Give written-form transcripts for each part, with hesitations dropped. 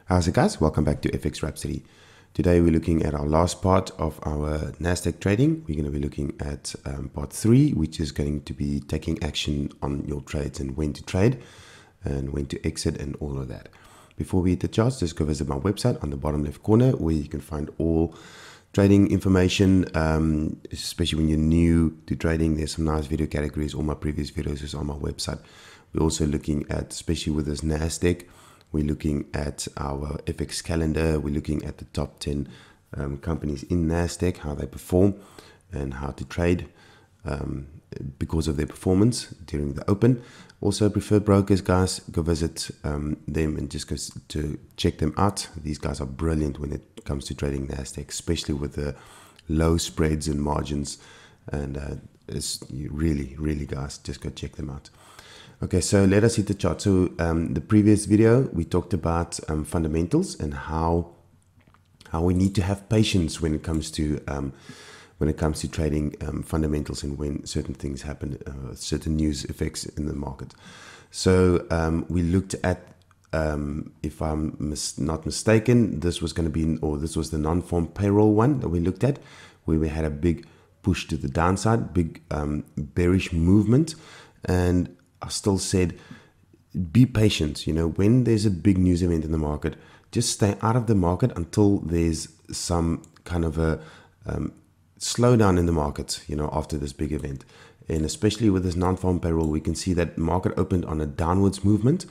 How's it, guys? Welcome back to FX Rhapsody. Today we're looking at our last part of our Nasdaq trading. We're going to be looking at part 3, which is going to be taking action on your trades and when to trade and when to exit and all of that. Before we hit the charts, just go visit my website on the bottom left corner where you can find all trading information, especially when you're new to trading. There's some nice video categories. All my previous videos is on my website. We're also looking at, especially with this Nasdaq, we're looking at our FX calendar. We're looking at the top 10 companies in Nasdaq, how they perform and how to trade because of their performance during the open. Also, preferred brokers, guys, go visit them and just go to check them out. These guys are brilliant when it comes to trading Nasdaq, especially with the low spreads and margins. And it's really, guys, just go check them out. Okay, so let us hit the chart. So the previous video, we talked about fundamentals and how we need to have patience when it comes to trading fundamentals and when certain things happen, certain news effects in the market. So we looked at, if I'm not mistaken, this was going to be, or this was the non-farm payroll one that we looked at, where we had a big push to the downside, big bearish movement, and I still said, be patient. You know, when there's a big news event in the market, just stay out of the market until there's some kind of a slowdown in the market, you know, after this big event. And especially with this non-farm payroll, we can see that market opened on a downwards movement.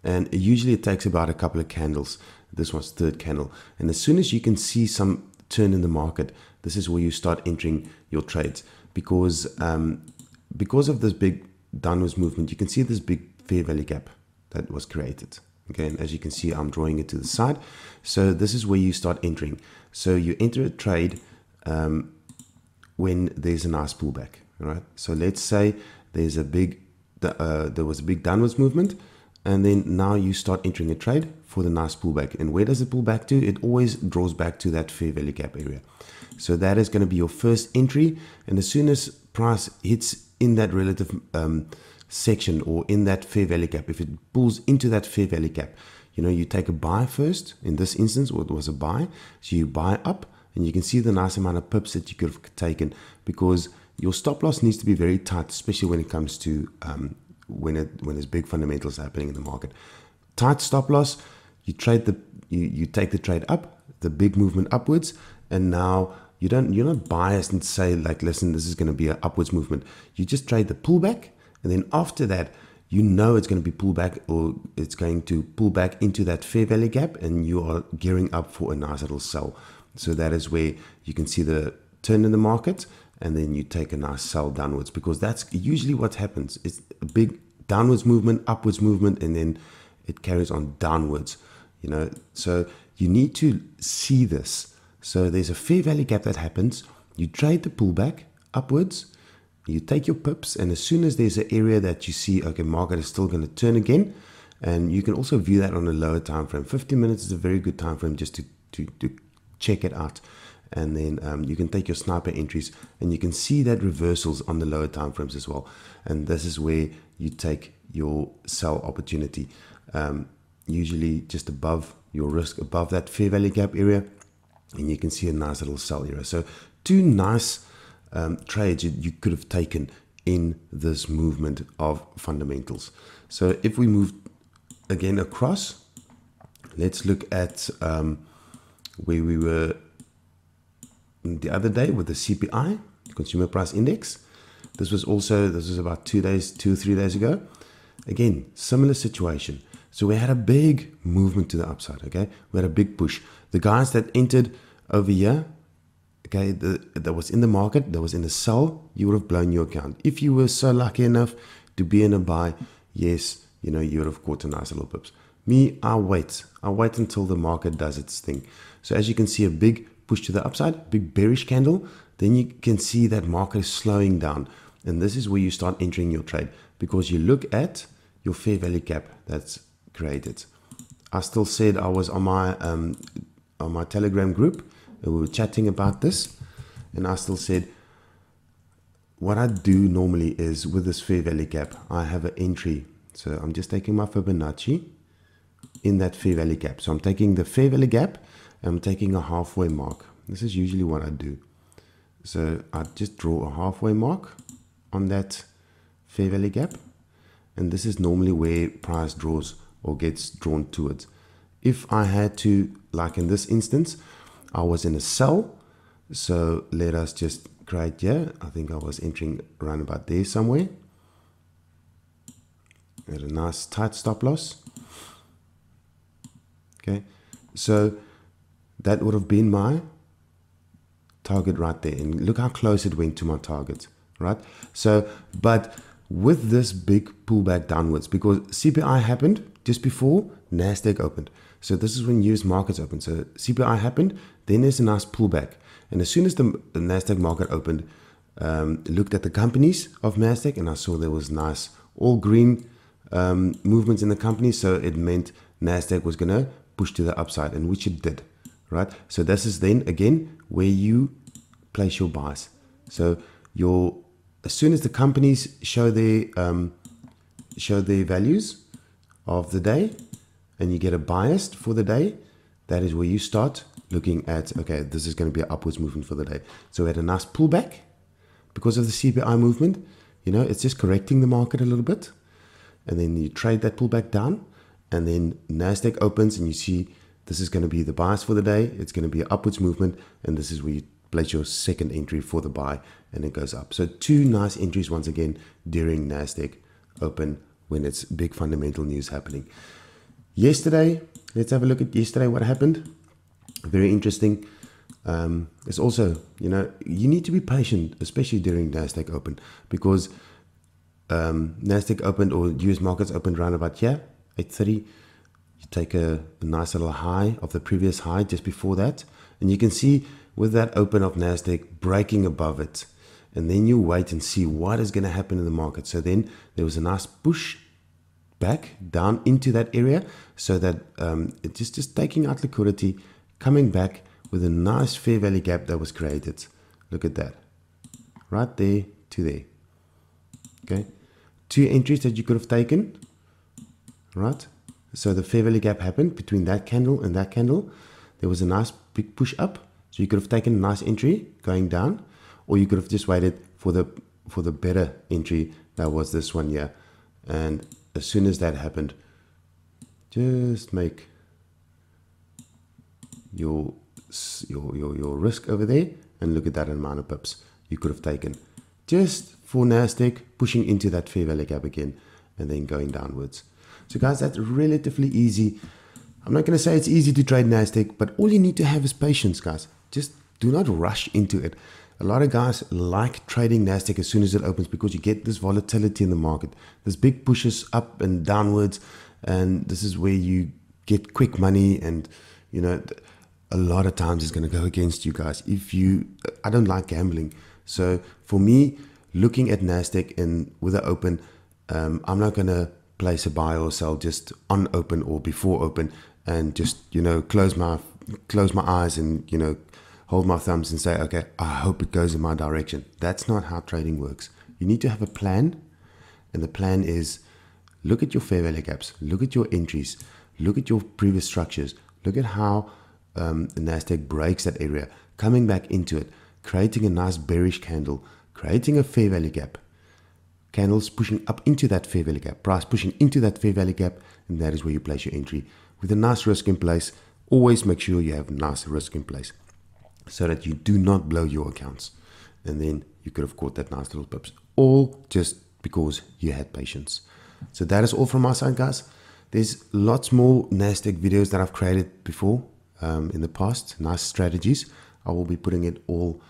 And usually it takes about a couple of candles. This one's third candle. And as soon as you can see some turn in the market, this is where you start entering your trades. Because of this big downwards movement, you can see this big fair value gap that was created. Okay, and as you can see, I'm drawing it to the side. So this is where you start entering. So you enter a trade when there's a nice pullback. All right. So let's say there's a big, there was a big downwards movement, and then now you start entering a trade for the nice pullback. And where does it pull back to? It always draws back to that fair value gap area. So that is going to be your first entry. And as soon as price hits in that relative section or in that fair value gap, if it pulls into that fair value gap, you know, you take a buy first. In this instance, it was a buy. So you buy up, and you can see the nice amount of pips that you could have taken, because your stop loss needs to be very tight, especially when it comes to when there's big fundamentals happening in the market. Tight stop loss, you trade you take the trade up, the big movement upwards, and now you're not biased and say, like, listen, this is going to be an upwards movement. You just trade the pullback, and then after that, you know it's going to be pullback, or it's going to pull back into that fair value gap, and you are gearing up for a nice little sell. So that is where you can see the turn in the market, and then you take a nice sell downwards, because that's usually what happens. It's a big downwards movement, upwards movement, and then it carries on downwards, you know. So you need to see this. So there's a fair value gap that happens. You trade the pullback upwards, you take your pips, and as soon as there's an area that you see, okay, market is still going to turn again, and you can also view that on a lower time frame. 15 minutes is a very good time frame just to check it out. And then you can take your sniper entries, and you can see that reversals on the lower time frames as well. And this is where you take your sell opportunity, usually just above your risk, above that fair value gap area. And you can see a nice little sell area. So two nice trades you could have taken in this movement of fundamentals. So if we move again across, let's look at where we were the other day with the CPI, Consumer Price Index. This was about 2 or 3 days ago. Again, similar situation. So we had a big movement to the upside, okay? We had a big push. The guys that entered over here, okay, that was in the market, that was in the sell, you would have blown your account. If you were so lucky enough to be in a buy, yes, you know, you would have caught a nice little pips. Me, I'll wait until the market does its thing. So as you can see, a big push to the upside, big bearish candle, then you can see that market is slowing down. And this is where you start entering your trade, because you look at your fair value gap that's created. I still said, I was on my Telegram group, and we were chatting about this, and I still said, what I do normally is with this fair value gap, I have an entry. So I'm just taking my Fibonacci in that fair value gap. So I'm taking the fair value gap and I'm taking a halfway mark. This is usually what I do. So I just draw a halfway mark on that fair value gap, and this is normally where price draws or gets drawn towards. If I had to, like in this instance, I was in a sell, so let us just create here. I think I was entering around about there somewhere. At a nice tight stop loss. Okay, so that would have been my target right there, and look how close it went to my target, right? So, but with this big pullback downwards, because CPI happened just before Nasdaq opened, so this is when US markets opened. So CPI happened, then there's a nice pullback, and as soon as the Nasdaq market opened, looked at the companies of Nasdaq, and I saw there was nice all green movements in the company, so it meant Nasdaq was gonna push to the upside, and which it did, right? So this is then again where you place your buys. So as soon as the companies show their values of the day, and you get a bias for the day, that is where you start looking at, okay, this is going to be an upwards movement for the day. So we had a nice pullback because of the CPI movement. You know, it's just correcting the market a little bit, and then you trade that pullback down, and then Nasdaq opens and you see this is going to be the bias for the day. It's going to be an upwards movement, and this is where you place your second entry for the buy, and it goes up. So two nice entries once again during Nasdaq open when it's big fundamental news happening. Yesterday, let's have a look at yesterday, what happened. Very interesting. It's also, you know, you need to be patient, especially during Nasdaq open, because Nasdaq opened, or US markets opened around about here, 8:30. You take a nice little high of the previous high just before that, and you can see with that open of Nasdaq breaking above it, and then you wait and see what is going to happen in the market. So then there was a nice push back down into that area, so that it's just taking out liquidity, coming back with a nice fair value gap that was created. Look at that, right there to there. Okay, two entries that you could have taken, right? So the fair value gap happened between that candle and that candle. There was a nice big push up, so you could have taken a nice entry going down, or you could have just waited for the better entry that was this one here. And as soon as that happened, just make your risk over there, and look at that amount of pips you could have taken just for Nasdaq pushing into that fair value gap again and then going downwards. So guys, that's relatively easy. I'm not going to say it's easy to trade Nasdaq, but all you need to have is patience, guys. Just do not rush into it. A lot of guys like trading Nasdaq as soon as it opens, because you get this volatility in the market. There's big pushes up and downwards, and this is where you get quick money, and you know, a lot of times it's going to go against you guys. I don't like gambling. So for me, looking at Nasdaq and with it open, I'm not going to place a buy or sell just on open or before open, and just, you know, close my eyes and, you know, hold my thumbs and say, okay, I hope it goes in my direction. That's not how trading works. You need to have a plan, and the plan is look at your fair value gaps, look at your entries, look at your previous structures, look at how the Nasdaq breaks that area, coming back into it, creating a nice bearish candle, creating a fair value gap, candles pushing up into that fair value gap, price pushing into that fair value gap, and that is where you place your entry with a nice risk in place. Always make sure you have nice risk in place so that you do not blow your accounts, and then you could have caught that nice little pips, all just because you had patience. So that is all from my side, guys. There's lots more Nasdaq videos that I've created before in the past, nice strategies. I will be putting it all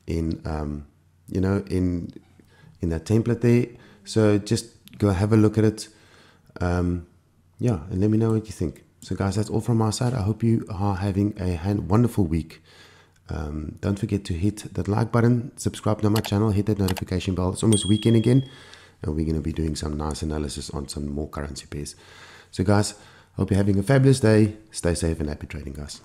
in you know, in that template there. So just go have a look at it, yeah, and let me know what you think. So guys, that's all from my side. I hope you are having a wonderful week. Don't forget to hit that like button, subscribe to my channel, hit that notification bell. It's almost weekend again, and we're going to be doing some nice analysis on some more currency pairs. So guys, hope you're having a fabulous day. Stay safe and happy trading, guys.